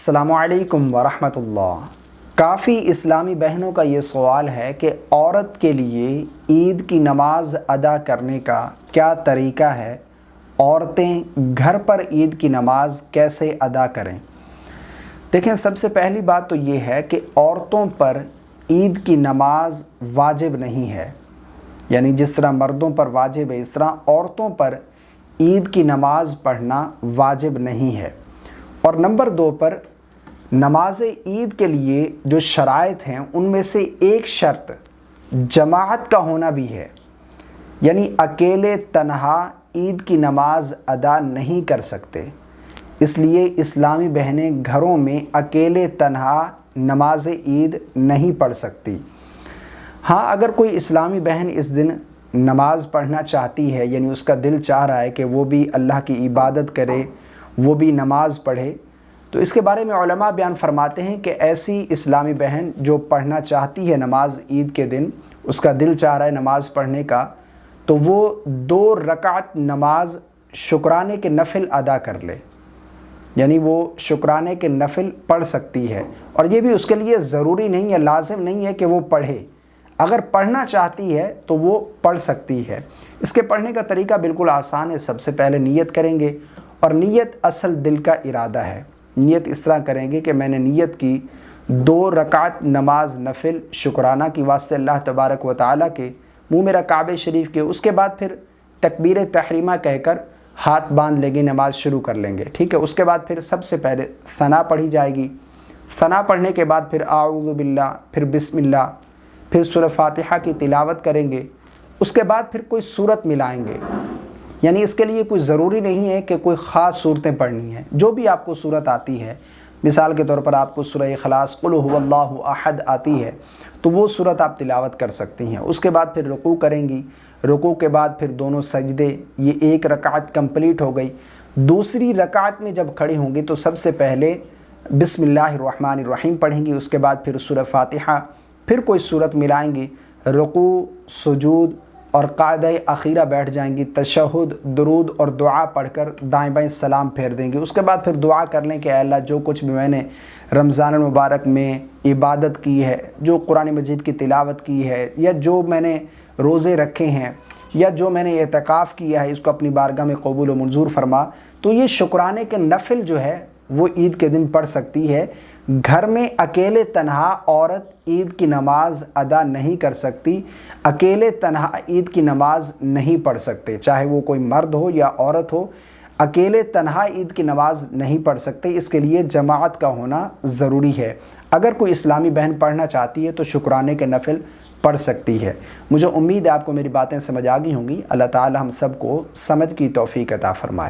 السلام علیکم ورحمۃ اللہ۔ کافی اسلامی بہنوں کا یہ سوال ہے کہ عورت کے لیے عید کی نماز ادا کرنے کا کیا طریقہ ہے، عورتیں گھر پر عید کی نماز کیسے ادا کریں۔ دیکھیں، سب سے پہلی بات تو یہ ہے کہ عورتوں پر عید کی نماز واجب نہیں ہے، یعنی جس طرح مردوں پر واجب ہے اس طرح عورتوں پر عید کی نماز پڑھنا واجب نہیں ہے۔ اور نمبر 2 پر نماز عید کے لیے جو شرائط ہیں ان میں سے ایک شرط جماعت کا ہونا بھی ہے، یعنی اکیلے تنہا عید کی نماز ادا نہیں کر سکتے، اس لیے اسلامی بہنیں گھروں میں اکیلے تنہا نماز عید نہیں پڑھ سکتی۔ ہاں، اگر کوئی اسلامی بہن اس دن نماز پڑھنا چاہتی ہے، یعنی اس کا دل چاہ رہا ہے کہ وہ بھی اللہ کی عبادت کرے، وہ بھی نماز پڑھے، تو اس کے بارے میں علماء بیان فرماتے ہیں کہ ایسی اسلامی بہن جو پڑھنا چاہتی ہے نماز عید کے دن، اس کا دل چاہ رہا ہے نماز پڑھنے کا، تو وہ 2 رکعت نماز شکرانے کے نفل ادا کر لے، یعنی وہ شکرانے کے نفل پڑھ سکتی ہے۔ اور یہ بھی اس کے لیے ضروری نہیں ہے، لازم نہیں ہے کہ وہ پڑھے، اگر پڑھنا چاہتی ہے تو وہ پڑھ سکتی ہے۔ اس کے پڑھنے کا طریقہ بالکل آسان ہے۔ سب سے پہلے نیت کریں گے، اور نیت اصل دل کا ارادہ ہے۔ نیت اس طرح کریں گے کہ میں نے نیت کی 2 رکعت نماز نفل شکرانہ کی واسطے اللہ تبارک و تعالیٰ کے، منہ میرا کعبہ شریف کے، اس کے بعد پھر تکبیر تحریمہ کہہ کر ہاتھ باندھ لیں گے، نماز شروع کر لیں گے، ٹھیک ہے۔ اس کے بعد پھر سب سے پہلے ثنا پڑھی جائے گی، ثنا پڑھنے کے بعد پھر اعوذ باللہ، پھر بسم اللہ، پھر سورہ فاتحہ کی تلاوت کریں گے۔ اس کے بعد پھر کوئی سورت ملائیں گے، یعنی اس کے لیے کوئی ضروری نہیں ہے کہ کوئی خاص صورتیں پڑھنی ہیں، جو بھی آپ کو صورت آتی ہے، مثال کے طور پر آپ کو سورہ اخلاص قل هو اللہ احد آتی ہے تو وہ صورت آپ تلاوت کر سکتی ہیں۔ اس کے بعد پھر رکوع کریں گی، رکوع کے بعد پھر دونوں سجدے، یہ 1 رکعت کمپلیٹ ہو گئی۔ دوسری رکعت میں جب کھڑی ہوں گی تو سب سے پہلے بسم اللہ الرحمن الرحیم پڑھیں گی، اس کے بعد پھر سورہ فاتحہ، پھر کوئی صورت ملائیں گی، رکوع، سجود اور قاعدہ اخیرہ بیٹھ جائیں گی، تشہد، درود اور دعا پڑھ کر دائیں بائیں سلام پھیر دیں گی۔ اس کے بعد پھر دعا کر لیں کہ اے اللہ، جو کچھ بھی میں نے رمضان المبارک میں عبادت کی ہے، جو قرآن مجید کی تلاوت کی ہے، یا جو میں نے روزے رکھے ہیں، یا جو میں نے اعتکاف کیا ہے، اس کو اپنی بارگاہ میں قبول و منظور فرما۔ تو یہ شکرانے کے نفل جو ہے وہ عید کے دن پڑھ سکتی ہے۔ گھر میں اکیلے تنہا عورت عید کی نماز ادا نہیں کر سکتی، اکیلے تنہا عید کی نماز نہیں پڑھ سکتے، چاہے وہ کوئی مرد ہو یا عورت ہو، اکیلے تنہا عید کی نماز نہیں پڑھ سکتے، اس کے لیے جماعت کا ہونا ضروری ہے۔ اگر کوئی اسلامی بہن پڑھنا چاہتی ہے تو شکرانے کے نفل پڑھ سکتی ہے۔ مجھے امید ہے آپ کو میری باتیں سمجھ آ گئی ہوں گی۔ اللہ تعالی ہم سب کو سمجھ کی توفیق عطا فرمائے۔